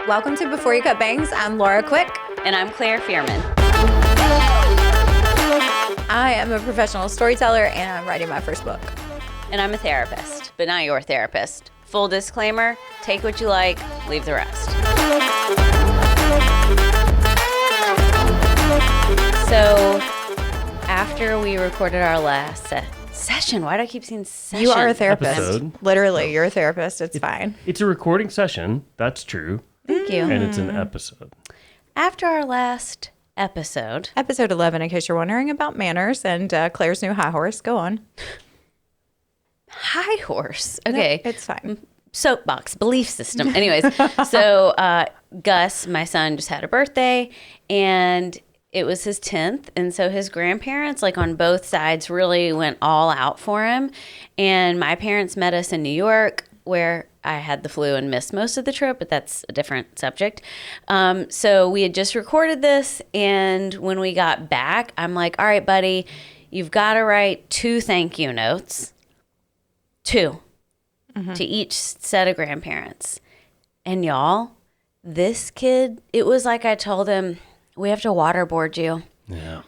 Welcome to Before You Cut Bangs. I'm Laura Quick. And I'm Claire Fearman. I am a professional storyteller and I'm writing my first book. And I'm a therapist, but not your therapist. Full disclaimer, take what you like, leave the rest. So, after we recorded our last session, why do I keep saying session? You are a therapist. Episode. Literally, you're a therapist. It's fine. It's a recording session. That's true. Thank you. And it's an episode. After our last episode. Episode 11, in case you're wondering about manners and Claire's new high horse. Go on. High horse. Okay. No, it's fine. Soapbox belief system. Anyways, so Gus, my son, just had a birthday and it was his 10th. And so his grandparents, like on both sides, really went all out for him. And my parents met us in New York, where I had the flu and missed most of the trip, but that's a different subject. So we had just recorded this. And when we got back, I'm like, all right, buddy, you've got to write 2 thank you notes. 2. To each set of grandparents. And y'all, this kid, it was like I told him, we have to waterboard you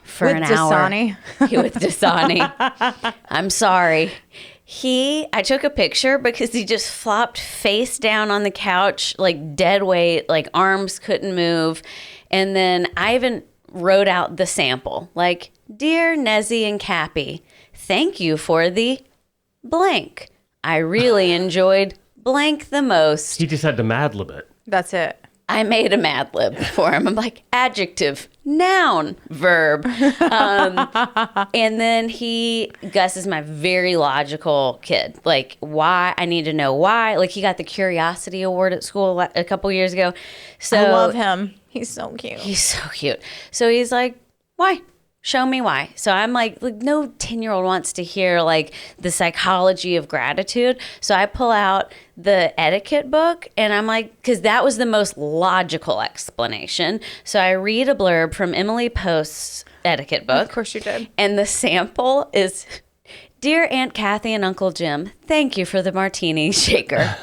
for With an Dasani. hour. With Dasani. I'm sorry. I took a picture because he just flopped face down on the couch, like dead weight, like arms couldn't move. And then I even wrote out the sample, like, Dear Nezzy and Cappy, thank you for the blank. I really enjoyed blank the most. He just had to Mad Lib it. That's it. I made a Mad Lib for him. I'm like, adjective, noun, verb. And then Gus is my very logical kid. Like, why? I need to know why. Like, he got the Curiosity Award at school a couple years ago. So I love him. He's so cute. He's so cute. So he's like, why? Show me why. So I'm like no 10-year-old wants to hear like the psychology of gratitude. So I pull out the etiquette book and I'm like, because that was the most logical explanation. So I read a blurb from Emily Post's etiquette book. Of course you did. And the sample is, Dear Aunt Kathy and Uncle Jim, thank you for the martini shaker.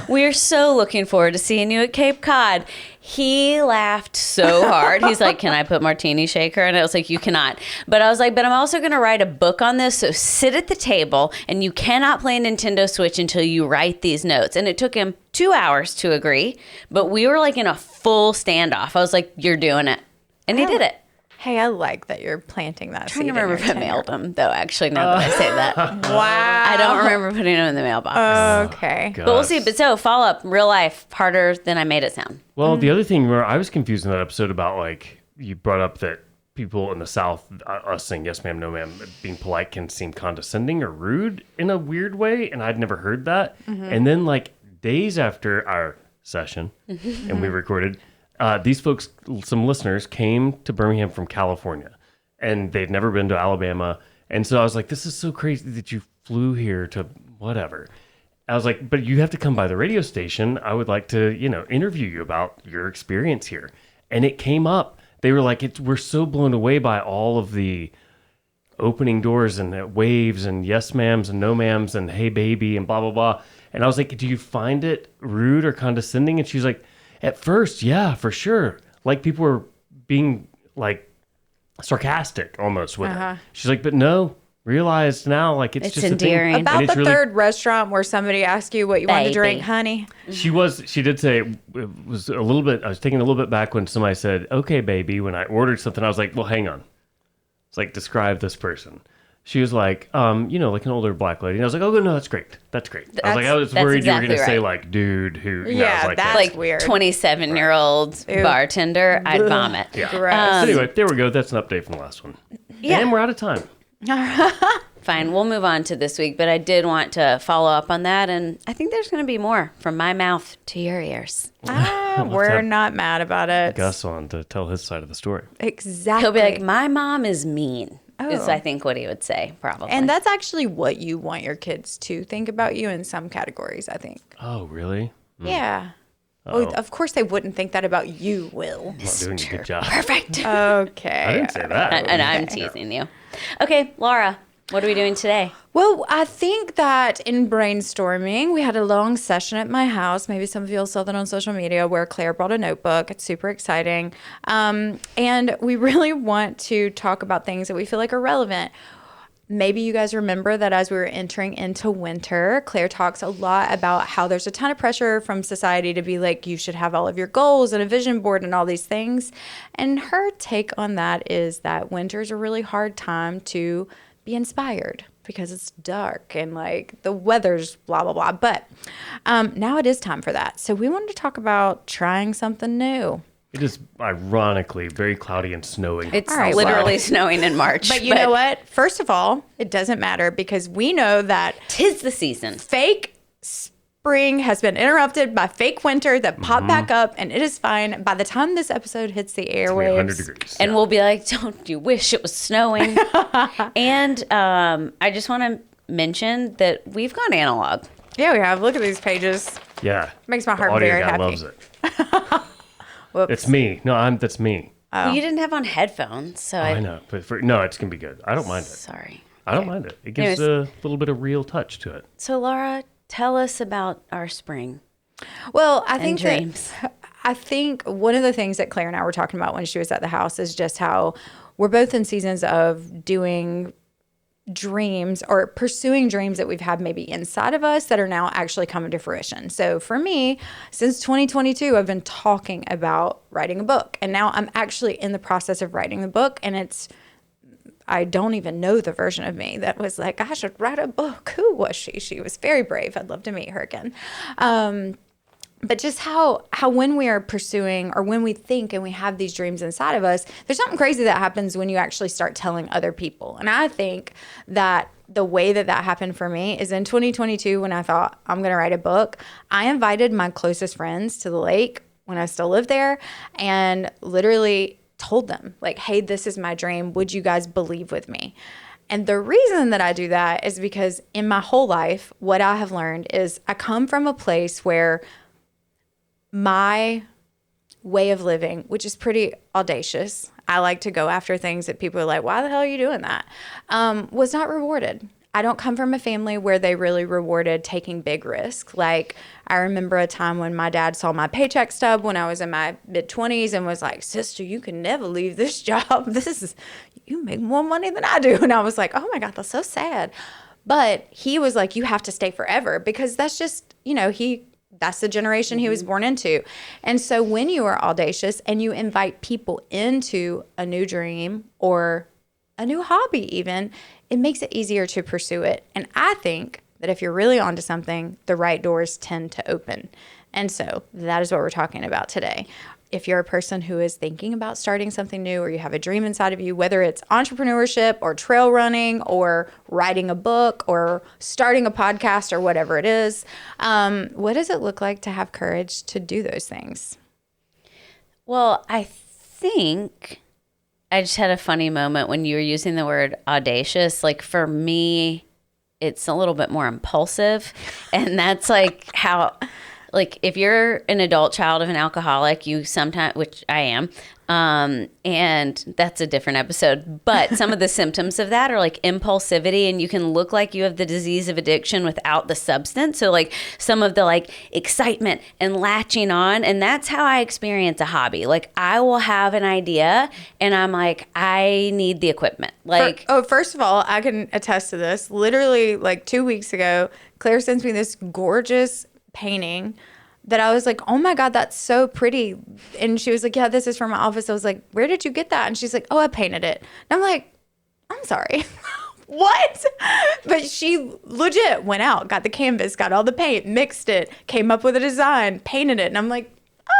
We're so looking forward to seeing you at Cape Cod. He laughed so hard. He's like, can I put martini shaker? And I was like, you cannot. But I was like, but I'm also going to write a book on this. So sit at the table and you cannot play Nintendo Switch until you write these notes. And it took him 2 hours to agree. But we were like in a full standoff. I was like, you're doing it. And he did it. Hey, I like that you're planting that I'm seed. trying to remember if I mailed them, though, actually, now that I say that. Wow. I don't remember putting them in the mailbox. Okay. Gus. But we'll see. But so, follow up, real life, harder than I made it sound. Well, the other thing where I was confused in that episode about, like, you brought up that people in the South, us saying yes ma'am, no ma'am, being polite can seem condescending or rude in a weird way. And I'd never heard that. And then, like, days after our session, and we recorded, these folks, some listeners, came to Birmingham from California, and they'd never been to Alabama. And so I was like, this is so crazy that you flew here to whatever. I was like, but you have to come by the radio station. I would like to, interview you about your experience here. And it came up. They were like, we're so blown away by all of the opening doors and the waves and yes ma'ams and no ma'ams and hey baby and blah, blah, blah. And I was like, do you find it rude or condescending? And she's like, at first, yeah, for sure. Like people were being like sarcastic almost with it. She's like, but no, realized now like it's just endearing. a thing. About And it's the really, third restaurant where somebody asked you what you wanted to drink, Baby. honey. she did say it was a little bit, I was taking a little bit back when somebody said, okay, baby, when I ordered something, I was like, well, hang on. It's like, describe this person. She was like, like an older black lady. And I was like, oh, no, that's great. That's great. I was That's worried you were exactly going to say right. like, dude, who. Yeah, I was like, that's Like weird. 27-year-old bartender, I'd vomit. yeah. Gross. So anyway, there we go. That's an update from the last one. Yeah. And we're out of time. Fine, we'll move on to this week, but I did want to follow up on that, and I think there's going to be more from my mouth to your ears. We're have not mad about it. Gus on to tell his side of the story. Exactly. He'll be like, my mom is mean, is Oh. I think what he would say, probably. And that's actually what you want your kids to think about you in some categories, I think. Oh, really? Yeah. Well, of course they wouldn't think that about you, Will. Not doing a good job. Perfect. Okay. I didn't say that. And I'm teasing you. Okay, Laura, What are we doing today? Well, I think that in brainstorming, we had a long session at my house. Maybe some of you all saw that on social media where Claire brought a notebook. It's super exciting. And we really want to talk about things that we feel like are relevant. Maybe you guys remember that as we were entering into winter, Claire talks a lot about how there's a ton of pressure from society to be like, you should have all of your goals and a vision board and all these things. And her take on that is that winter's a really hard time to be inspired because it's dark and like the weather's blah, blah, blah. But now it is time for that. So we wanted to talk about trying something new. It is ironically very cloudy and snowing. It's literally snowing in March. But you know what? First of all, it doesn't matter because we know that 'tis the season. Fake spring has been interrupted by fake winter that popped back up, and it is fine. By the time this episode hits the airwaves, 100 degrees. And we'll be like, don't you wish it was snowing? And I just want to mention that we've gone analog. Yeah, we have. Look at these pages. Yeah. Makes my The heart audio very guy happy. loves it. Whoops. It's me. No, that's me. Well, you didn't have on headphones, so I know. But no, it's going to be good. I don't mind it. Sorry. I don't mind it. It gives a little bit of real touch to it. So Laura, tell us about our spring. Well, I think dreams. I think one of the things that Claire and I were talking about when she was at the house is just how we're both in seasons of doing dreams or pursuing dreams that we've had maybe inside of us that are now actually coming to fruition. So for me, since 2022, I've been talking about writing a book, and now I'm actually in the process of writing the book, and I don't even know the version of me that was like, I should write a book. Who was she? She was very brave. I'd love to meet her again. But just how when we are pursuing or when we think and we have these dreams inside of us, there's something crazy that happens when you actually start telling other people. And I think that the way that happened for me is in 2022 when I thought I'm going to write a book, I invited my closest friends to the lake when I still lived there and literally told them like, hey, this is my dream. Would you guys believe with me? And the reason that I do that is because in my whole life, what I have learned is I come from a place where my way of living, which is pretty audacious, I like to go after things that people are like, why the hell are you doing that? Was not rewarded. I don't come from a family where they really rewarded taking big risks. Like I remember a time when my dad saw my paycheck stub when I was in my mid-20s and was like, sister, you can never leave this job. You make more money than I do. And I was like, oh my God, that's so sad. But he was like, you have to stay forever because that's just, that's the generation he was born into. And so when you are audacious and you invite people into a new dream or a new hobby even, it makes it easier to pursue it. And I think that if you're really onto something, the right doors tend to open. And so that is what we're talking about today. If you're a person who is thinking about starting something new or you have a dream inside of you, whether it's entrepreneurship or trail running or writing a book or starting a podcast or whatever it is, what does it look like to have courage to do those things? Well, I think I just had a funny moment when you were using the word audacious. Like for me, it's a little bit more impulsive. And that's like how... Like if you're an adult child of an alcoholic, you sometimes, which I am, and that's a different episode, but some of the symptoms of that are like impulsivity, and you can look like you have the disease of addiction without the substance. So like some of the like excitement and latching on, and that's how I experience a hobby. Like I will have an idea and I'm like, I need the equipment. Like, first of all, I can attest to this. Literally like 2 weeks ago, Claire sends me this gorgeous painting that I was like, oh my God, that's so pretty. And she was like, yeah, this is from my office. I was like, where did you get that? And she's like, oh, I painted it. And I'm like, I'm sorry. What? But she legit went out, got the canvas, got all the paint, mixed it, came up with a design, painted it. And I'm like,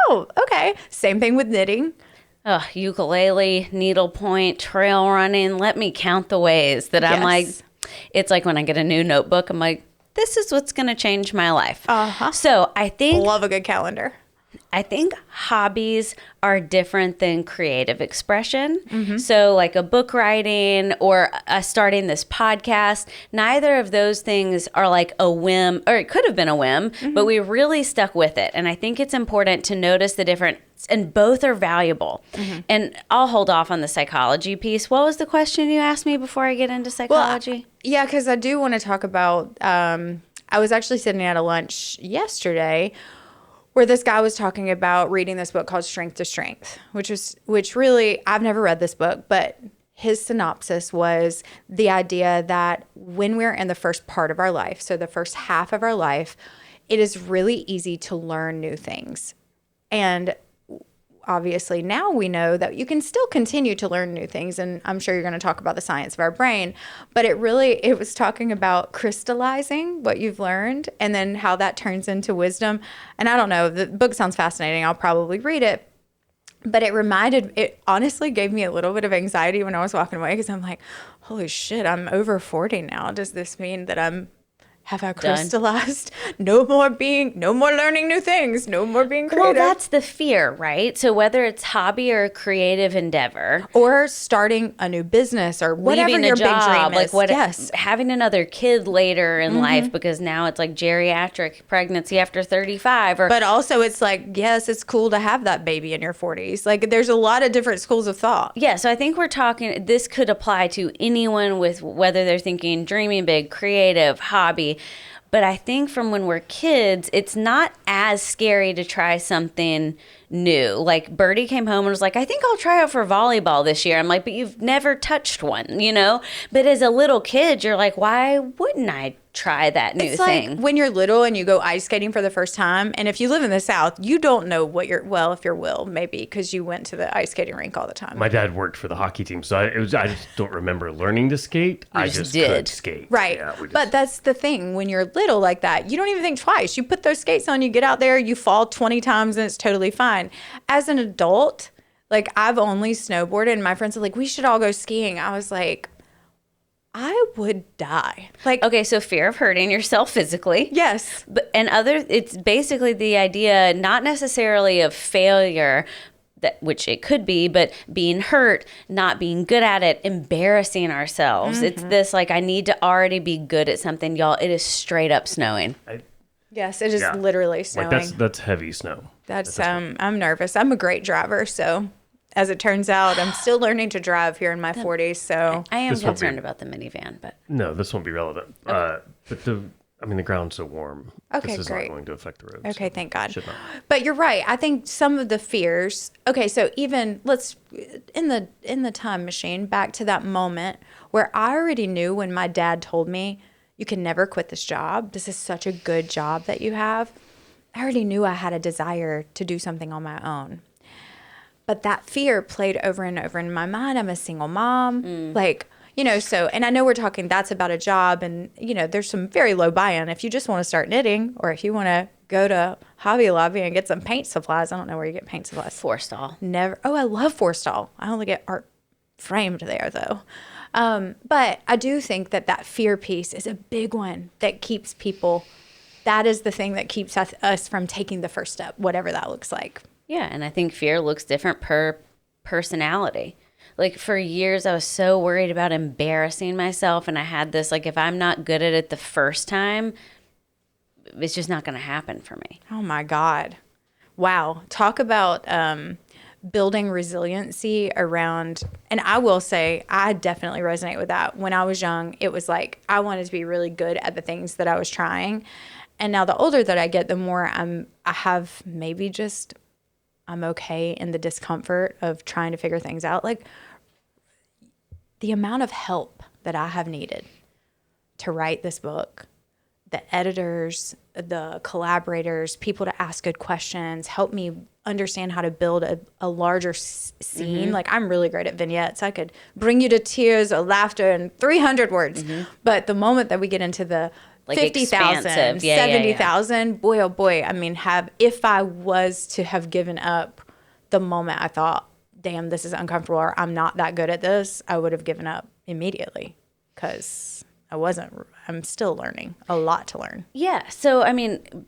oh, okay. Same thing with knitting. Ukulele, needlepoint, trail running. Let me count the ways that I'm like, it's like when I get a new notebook, I'm like, this is what's going to change my life. Uh-huh. So I think... Love a good calendar. I think hobbies are different than creative expression. So like a book writing or starting this podcast, neither of those things are like a whim, or it could have been a whim, but we really stuck with it. And I think it's important to notice the difference, and both are valuable. And I'll hold off on the psychology piece. What was the question you asked me before I get into psychology? Yeah, because I do want to talk about, I was actually sitting at a lunch yesterday where this guy was talking about reading this book called Strength to Strength, which really, I've never read this book, but his synopsis was the idea that when we're in the first part of our life, so the first half of our life, it is really easy to learn new things. And obviously now we know that you can still continue to learn new things, and I'm sure you're going to talk about the science of our brain, but it was talking about crystallizing what you've learned and then how that turns into wisdom. And I don't know, the book sounds fascinating. I'll probably read it. But it honestly gave me a little bit of anxiety when I was walking away, because I'm like, holy shit, I'm over 40 now. Does this mean that have I crystallized? No more learning new things, no more being creative. Well, that's the fear, right? So whether it's hobby or a creative endeavor, or starting a new business, or whatever leaving your a job, big dream is. Having another kid later in life, because now it's like geriatric pregnancy after 35, but also it's like, yes, it's cool to have that baby in your 40s. Like, there's a lot of different schools of thought. Yeah, so I think this could apply to anyone with whether they're thinking dreaming big, creative, hobby. But I think from when we're kids, it's not as scary to try something new. Like Birdie came home and was like, I think I'll try out for volleyball this year. I'm like, but you've never touched one, you know? But as a little kid, you're like, why wouldn't I try that new thing? Like when you're little and you go ice skating for the first time, and if you live in the South, you don't know what if you're Will, maybe because you went to the ice skating rink all the time. My dad worked for the hockey team, so I just don't remember learning to skate. I just could skate. Right. Yeah, but that's the thing. When you're little like that, you don't even think twice. You put those skates on, you get out there, you fall 20 times, and it's totally fine. As an adult, like, I've only snowboarded, and my friends are like, we should all go skiing. I was like, I would die. Like, okay, so fear of hurting yourself physically. Yes. But it's basically the idea, not necessarily of failure, which it could be, but being hurt, not being good at it, embarrassing ourselves. It's this, like, I need to already be good at something. Y'all, it is straight up snowing. Yes, it is literally snowing. Like that's heavy snow. That's I'm nervous. I'm a great driver, so as it turns out, I'm still learning to drive here in my 40s. So I am concerned about the minivan, but no, this won't be relevant. But the ground's so warm. Okay, this is great. not going to affect the roads. Okay, so thank God. Should not. But you're right. I think some of the fears. Okay, so even let's in the time machine back to that moment where I already knew when my dad told me, you can never quit this job. This is such a good job that you have. I already knew I had a desire to do something on my own. But that fear played over and over in my mind. I'm a single mom. Like, so, and I know we're talking, that's about a job, and, there's some very low buy-in. If you just want to start knitting, or if you want to go to Hobby Lobby and get some paint supplies, I don't know where you get paint supplies. Forstall. Never. Oh, I love Forstall. I only get art framed there, though. But I do think that fear piece is a big one that keeps people, that is the thing that keeps us from taking the first step, whatever that looks like. Yeah, and I think fear looks different per personality. Like, for years, I was so worried about embarrassing myself, and I had this, like, if I'm not good at it the first time, it's just not going to happen for me. Oh, my God. Wow. Talk about building resiliency around, and I will say, I definitely resonate with that. When I was young, it was like I wanted to be really good at the things that I was trying. And now the older that I get, the more I'm okay in the discomfort of trying to figure things out. Like, the amount of help that I have needed to write this book, the editors, the collaborators, people to ask good questions, help me understand how to build a larger scene. Like, I'm really great at vignettes. I could bring you to tears or laughter in 300 words. But the moment that we get into the like 50,000, 70,000, boy, oh boy. I mean, if I was to have given up the moment I thought, damn, this is uncomfortable, or I'm not that good at this, I would have given up immediately, because I'm still learning, a lot to learn. Yeah. So, I mean,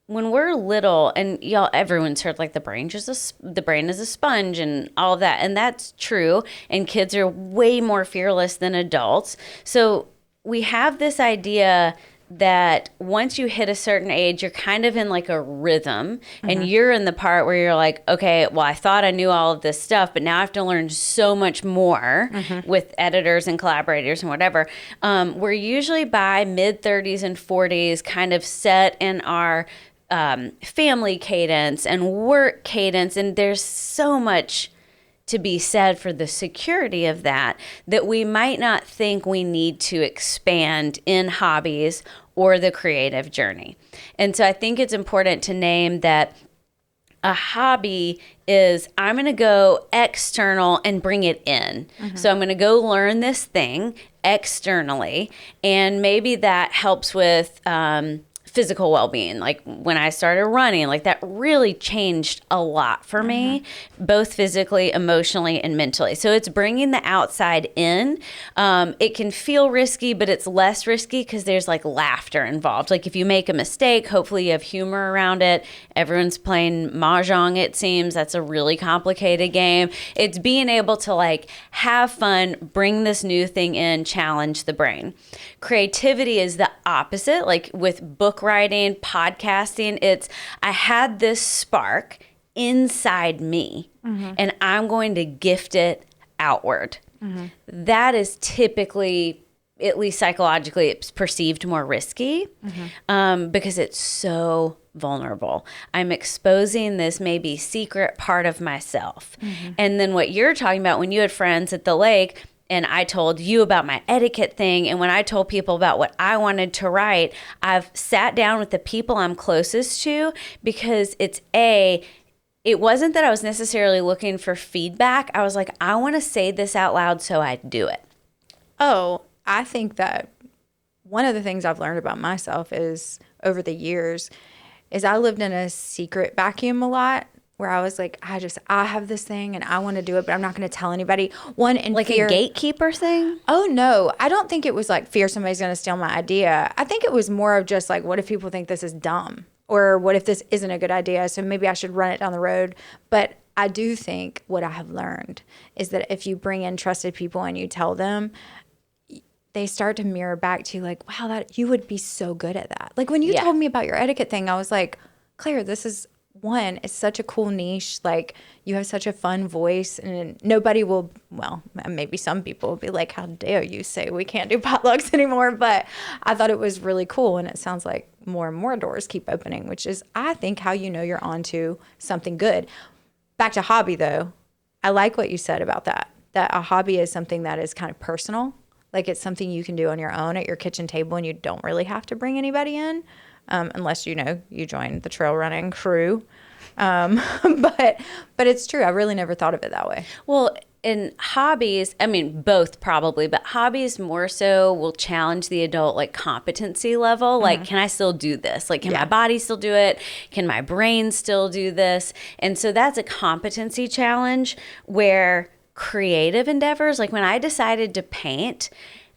when we're little, and y'all, everyone's heard like the brain is a sponge and all of that, and that's true. And kids are way more fearless than adults. So we have this idea that once you hit a certain age, you're kind of in like a rhythm, and you're in the part where you're like, okay, well, I thought I knew all of this stuff, but now I have to learn so much more with editors and collaborators and whatever. We're usually by mid 30s and 40s kind of set in our family cadence and work cadence, and there's so much to be said for the security of that we might not think we need to expand in hobbies or the creative journey. And so I think it's important to name that a hobby is I'm going to go external and bring it in. So I'm going to go learn this thing externally, and maybe that helps with physical well-being. Like when I started running, like that really changed a lot for me, both physically, emotionally, and mentally. So it's bringing the outside in. It can feel risky, but it's less risky because there's like laughter involved. Like if you make a mistake, hopefully you have humor around it. Everyone's playing Mahjong, it seems. That's a really complicated game. It's being able to like have fun, bring this new thing in, challenge the brain. Creativity is the opposite. Like with book writing, podcasting, it's I had this spark inside me and I'm going to gift it outward. That is typically, at least psychologically, it's perceived more risky because it's so vulnerable. I'm exposing this maybe secret part of myself. And then what you're talking about when you had friends at the lake, and I told you about my etiquette thing, and when I told people about what I wanted to write, I've sat down with the people I'm closest to, because it wasn't that I was necessarily looking for feedback. I was like, I want to say this out loud, so I do it. Oh, I think that one of the things I've learned about myself is over the years is I lived in a secret vacuum a lot, where I was like, I have this thing and I want to do it, but I'm not going to tell anybody. Like fear. A gatekeeper thing? Oh, no. I don't think it was like fear somebody's going to steal my idea. I think it was more of just like, what if people think this is dumb? Or what if this isn't a good idea? So maybe I should run it down the road. But I do think what I have learned is that if you bring in trusted people and you tell them, they start to mirror back to you like, wow, that you would be so good at that. Like when you told me about your etiquette thing, I was like, Claire, this is it's such a cool niche. Like you have such a fun voice, and nobody will, well, maybe some people will be like, how dare you say we can't do potlucks anymore? But I thought it was really cool. And it sounds like more and more doors keep opening, which is, I think, how you know you're onto something good. Back to hobby though. I like what you said about that a hobby is something that is kind of personal. Like it's something you can do on your own at your kitchen table, and you don't really have to bring anybody in. Unless, you join the trail running crew. But it's true. I really never thought of it that way. Well, in hobbies, I mean, both probably, but hobbies more so will challenge the adult like competency level. Like, can I still do this? Like, can my body still do it? Can my brain still do this? And so that's a competency challenge, where creative endeavors, like when I decided to paint,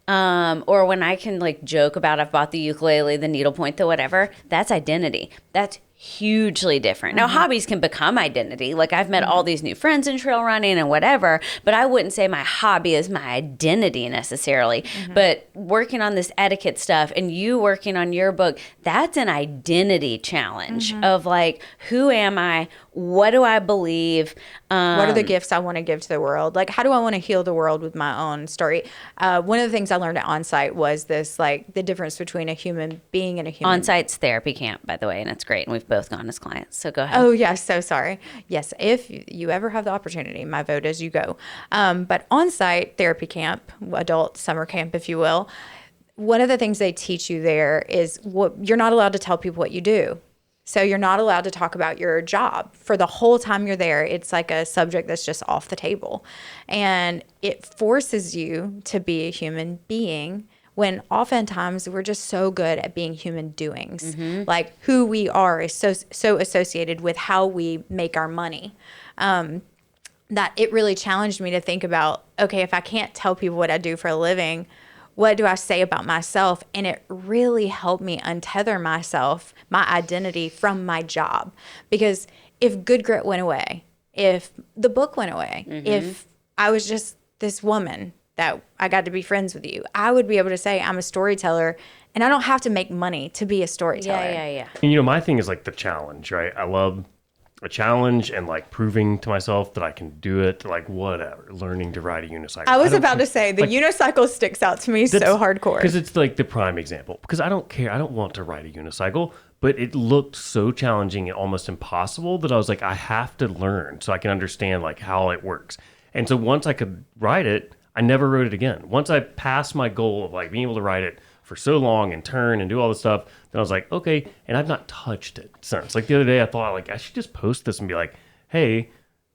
or when I can like joke about I've bought the ukulele, the needlepoint, the whatever, that's identity. That's hugely different. Now, hobbies can become identity. Like I've met all these new friends in trail running and whatever, but I wouldn't say my hobby is my identity necessarily. But working on this etiquette stuff and you working on your book, that's an identity challenge of like, who am I? What do I believe? What are the gifts I want to give to the world? Like, how do I want to heal the world with my own story? One of the things I learned at Onsite was this, like, the difference between a human being and a human. Onsite's therapy camp, by the way, and it's great. And we've both gone as clients. So go ahead. Oh, yes. So sorry. Yes. If you ever have the opportunity, my vote is you go. But Onsite therapy camp, adult summer camp, if you will, one of the things they teach you there is you're not allowed to tell people what you do. So you're not allowed to talk about your job for the whole time you're there. It's like a subject that's just off the table. And it forces you to be a human being when oftentimes we're just so good at being human doings. Like who we are is so associated with how we make our money. That it really challenged me to think about, okay, if I can't tell people what I do for a living, what do I say about myself? And it really helped me untether myself, my identity from my job. Because if Good Grit went away, if the book went away, if I was just this woman that I got to be friends with you, I would be able to say I'm a storyteller, and I don't have to make money to be a storyteller. Yeah. And, you know, my thing is like the challenge, right? I love a challenge and like proving to myself that I can do it, like whatever, learning to ride a unicycle. I was about to say the like, unicycle sticks out to me so hardcore. Because it's like the prime example. Because I don't care. I don't want to ride a unicycle, but it looked so challenging and almost impossible that I was like, I have to learn so I can understand like how it works. And so once I could ride it, I never rode it again. Once I passed my goal of like being able to ride it for so long and turn and do all this stuff, then I was like, okay, and I've not touched it since. Like the other day I thought like I should just post this and be like, hey,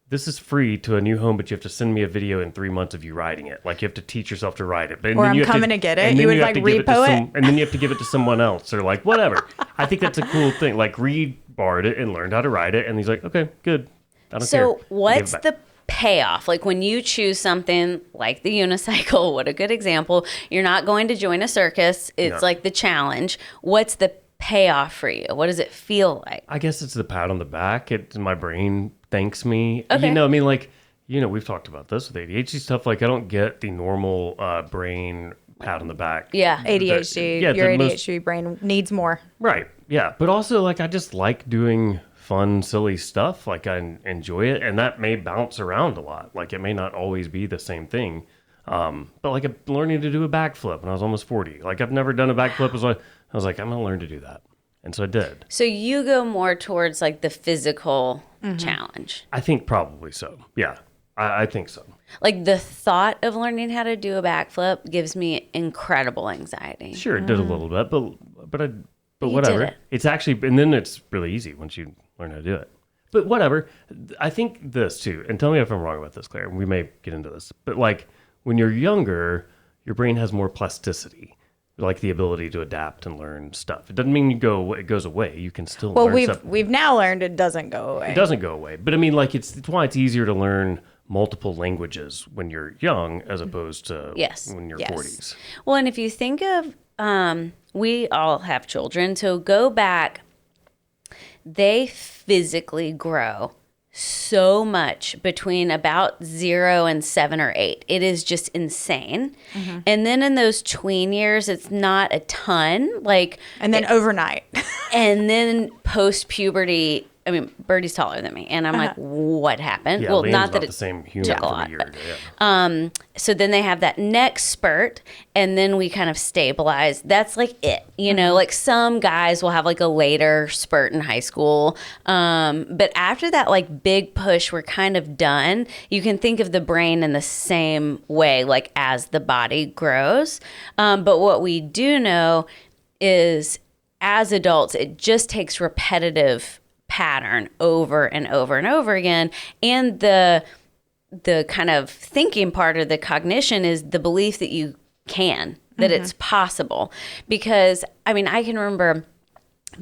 this is free to a new home, but you have to send me a video in 3 months of you riding it. Like you have to teach yourself to ride it. But, or I'm coming to get it. You would like repo it? And then you have to give it to someone else or like whatever. I think that's a cool thing. Like Reed borrowed it and learned how to ride it. And he's like, okay, good. I don't care. So what's the payoff? Like when you choose something like the unicycle, what a good example. You're not going to join a circus. It's like the challenge. What's the payoff for you? What does it feel like? I guess it's the pat on the back. My brain thanks me. Okay. You know, I mean, like, you know, we've talked about this with ADHD stuff. Like, I don't get the normal brain pat on the back. Yeah. ADHD. Your ADHD brain needs more. Right. Yeah. But also, like, I just like doing fun, silly stuff. Like, I enjoy it. And that may bounce around a lot. Like, it may not always be the same thing. But, like, I'm learning to do a backflip when I was almost 40. Like, I've never done a backflip. I was like, I'm going to learn to do that. And so I did. So you go more towards, like, the physical challenge. I think probably so. Yeah. I think so. Like the thought of learning how to do a backflip gives me incredible anxiety. Sure, it did a little bit, but You whatever. did it. It's actually, and then it's really easy once you learn how to do it. But whatever. I think this too, and tell me if I'm wrong about this, Claire. We may get into this, but like when you're younger, your brain has more plasticity, like the ability to adapt and learn stuff. It doesn't mean it goes away. You can still learn stuff. We've now learned it doesn't go away. It doesn't go away, but I mean, like it's why it's easier to learn multiple languages when you're young as opposed to when you're 40s. Well, and if you think of, we all have children, so go back, they physically grow so much between about 0 and 7 or 8. It is just insane. And then in those tween years, it's not a ton. And then overnight. And then post-puberty, I mean, Birdie's taller than me, and I'm like, what happened? Yeah, well, Liam's not that about it the same human took a from lot, a year but, ago. Yeah. so then they have that next spurt, and then we kind of stabilize. That's like it, you know. Like some guys will have like a later spurt in high school, but after that like big push, we're kind of done. You can think of the brain in the same way, like as the body grows. But what we do know is, as adults, it just takes repetitive pattern over and over and over again, and the kind of thinking part of the cognition is the belief that you can, that it's possible. Because I mean, I can remember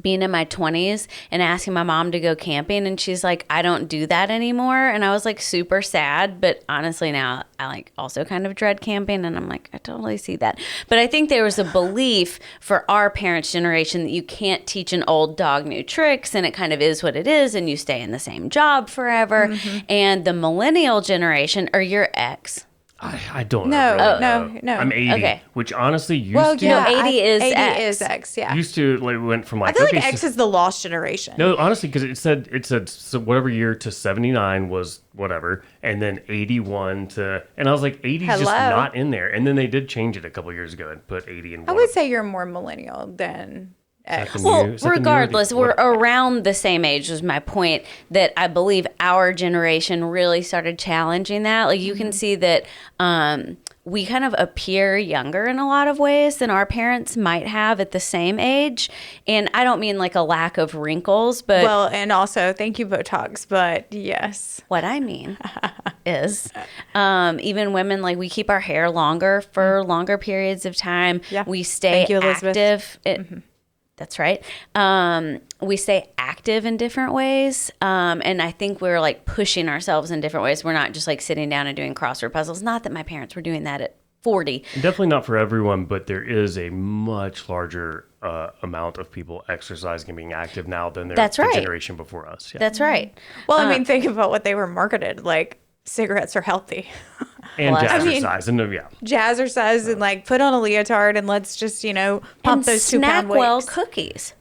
being in my 20s and asking my mom to go camping, and she's like, I don't do that anymore. And I was like super sad, but honestly now I like also kind of dread camping, and I'm like, I totally see that. But I think there was a belief for our parents' generation that you can't teach an old dog new tricks, and it kind of is what it is, and you stay in the same job forever. And the millennial generation, or your ex, I don't No, really no, know. no. I'm 80, Okay. which honestly used to. No, 80 is 80 X. is X, yeah. Used to like went from like I feel okay, like X is the lost generation. no, honestly, because it said so whatever year to 79 was whatever, and then 81 to, and I was like 80 is just Hello? not in there, and then they did change it a couple years ago and put 80 in. I would say you're more millennial than X. Well, regardless, we're around the same age, was my point, that I believe our generation really started challenging that. Like you can see that we kind of appear younger in a lot of ways than our parents might have at the same age. And I don't mean like a lack of wrinkles, but Well, and also, thank you, Botox, but yes. what I mean is even women, like we keep our hair longer for longer periods of time. Yeah. We stay Thank you, Elizabeth. active. That's right. We stay active in different ways. And I think we're like pushing ourselves in different ways. We're not just like sitting down and doing crossword puzzles. Not that my parents were doing that at 40. Definitely not for everyone, but there is a much larger amount of people exercising and being active now than the generation before us. Yeah. That's right. Well, I mean, think about what they were marketed. Like, cigarettes are healthy. And jazzercise. Jazzercise and like put on a leotard and let's just, pump those 2-pound weights. Snackwell cookies.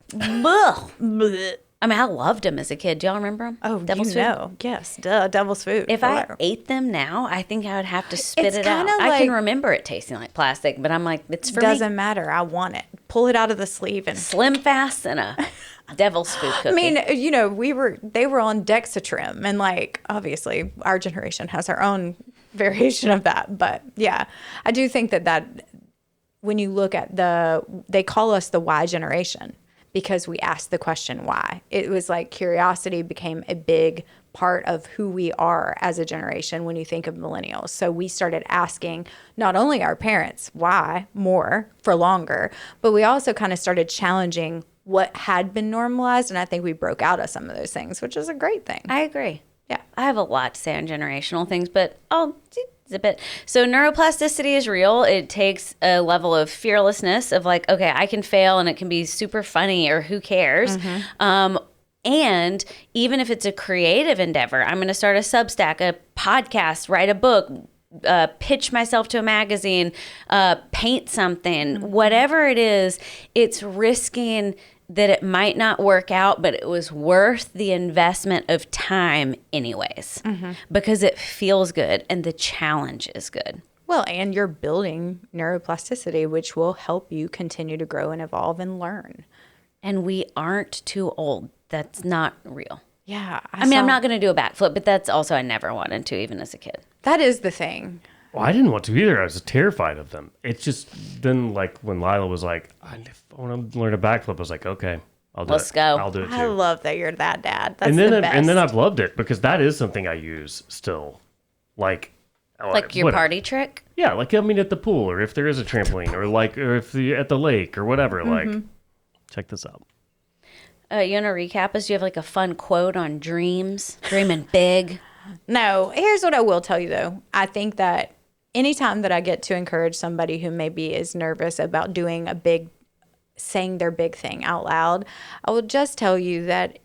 Blech. I mean, I loved them as a kid. Do y'all remember them? Oh, Devil's food? Yes, Devil's food. If I ate them now, I think I would have to spit it out. Like, I can remember it tasting like plastic, but I'm like, it's for me. Doesn't matter. I want it. Pull it out of the sleeve and Slim Fast and a Devil's food cookie. I mean, they were on Dexatrim, and like obviously our generation has our own variation of that. But yeah, I do think that when you look at they call us the Y generation, because we asked the question why. It was like curiosity became a big part of who we are as a generation when you think of millennials. So we started asking not only our parents why more for longer, but we also kind of started challenging what had been normalized. And I think we broke out of some of those things, which is a great thing. I agree. Yeah. I have a lot to say on generational things, but I'll zip it. So neuroplasticity is real. It takes a level of fearlessness of like, okay, I can fail and it can be super funny or who cares. And even if it's a creative endeavor, I'm going to start a Substack, a podcast, write a book, pitch myself to a magazine, paint something, whatever it is, it's risking that it might not work out, but it was worth the investment of time anyways, because it feels good and the challenge is good. Well, and you're building neuroplasticity, which will help you continue to grow and evolve and learn. And we aren't too old. That's not real. Yeah. I'm not going to do a backflip, but that's also I never wanted to, even as a kid. That is the thing. Well, I didn't want to either. I was terrified of them. It's just then, like, when Lila was like, I want to learn a backflip, I was like, okay, Let's go. I'll do it too. I love that you're that dad. That's the best. And then I've loved it because that is something I use still. Like your whatever. party trick? Yeah, like, I mean, at the pool or if there is a trampoline or if at the lake or whatever, like, check this out. You want to recap us? Do you have like a fun quote on dreams? Dreaming big? No, here's what I will tell you though. I think that anytime that I get to encourage somebody who maybe is nervous about saying their big thing out loud, I will just tell you that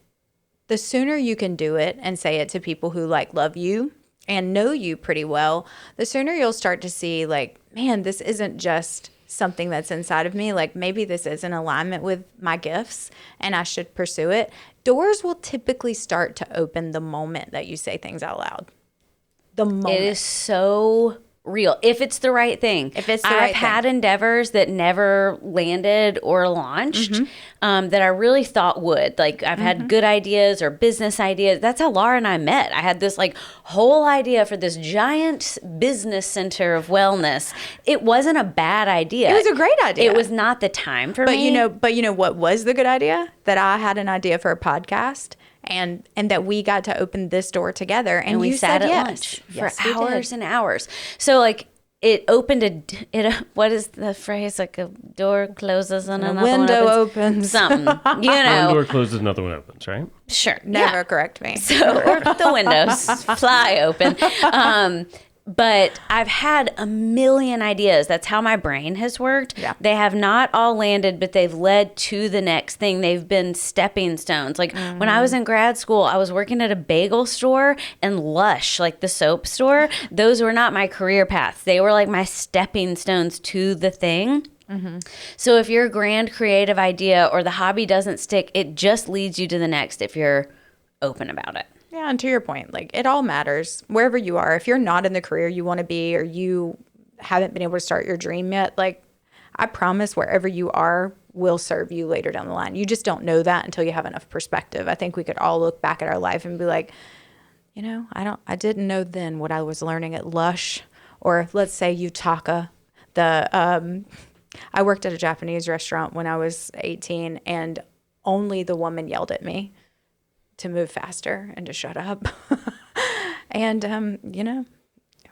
the sooner you can do it and say it to people who like love you and know you pretty well, the sooner you'll start to see like, man, this isn't just something that's inside of me. Like maybe this is in alignment with my gifts and I should pursue it. Doors will typically start to open the moment that you say things out loud. The moment. It is so real. If it's the right thing. I've had endeavors that never landed or launched that I really thought would. Like I've had good ideas or business ideas. That's how Laura and I met. I had this like whole idea for this giant business center of wellness. It wasn't a bad idea. It was a great idea. It was not the time for me. But you know what was the good idea? That I had an idea for a podcast. And that we got to open this door together, and we you sat said at yes. lunch Yes, for we hours did. and hours. So like it opened what is the phrase? Like a door closes and another window one opens. Something, One door closes, another one opens, right? Sure. Never correct me. So or the windows fly open. But I've had a million ideas. That's how my brain has worked. Yeah. They have not all landed, but they've led to the next thing. They've been stepping stones. Like when I was in grad school, I was working at a bagel store and Lush, like the soap store. Those were not my career paths. They were like my stepping stones to the thing. So if your grand creative idea or the hobby doesn't stick, it just leads you to the next if you're open about it. Yeah, and to your point, like it all matters wherever you are. If you're not in the career you want to be or you haven't been able to start your dream yet, like I promise wherever you are will serve you later down the line. You just don't know that until you have enough perspective. I think we could all look back at our life and be like, I didn't know then what I was learning at Lush or let's say Utaka. I worked at a Japanese restaurant when I was 18 and only the woman yelled at me to move faster and to shut up. And, it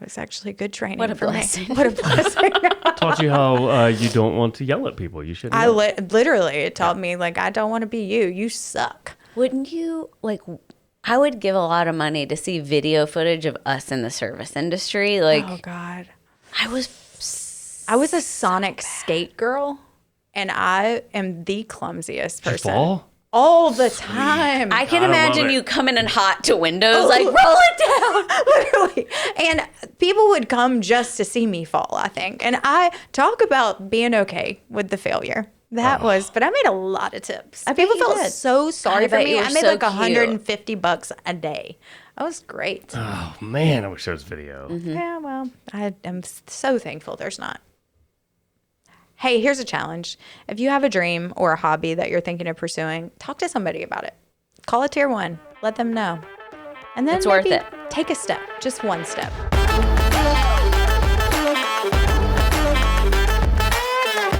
was actually good training. What a for blessing. Me. What a blessing. Taught you how you don't want to yell at people. You should. Literally, it taught me, like, I don't want to be you. You suck. Wouldn't you, like, I would give a lot of money to see video footage of us in the service industry. Like, Oh, God. I was I was a Sonic skate girl, and I am the clumsiest Did you person. fall? All the time. I can I love imagine it. you coming in hot to windows, like, roll it down. Literally. And people would come just to see me fall, I think. And I talk about being okay with the failure. That was, but I made a lot of tips. People you felt did. so sorry I for bet me. you were I made so like cute. $150 a day. That was great. Oh man, I wish there was video. Yeah, well, I am so thankful there's not. Hey, here's a challenge. If you have a dream or a hobby that you're thinking of pursuing, talk to somebody about it. Call a tier 1. Let them know. And then It's worth maybe it. take a step, just one step.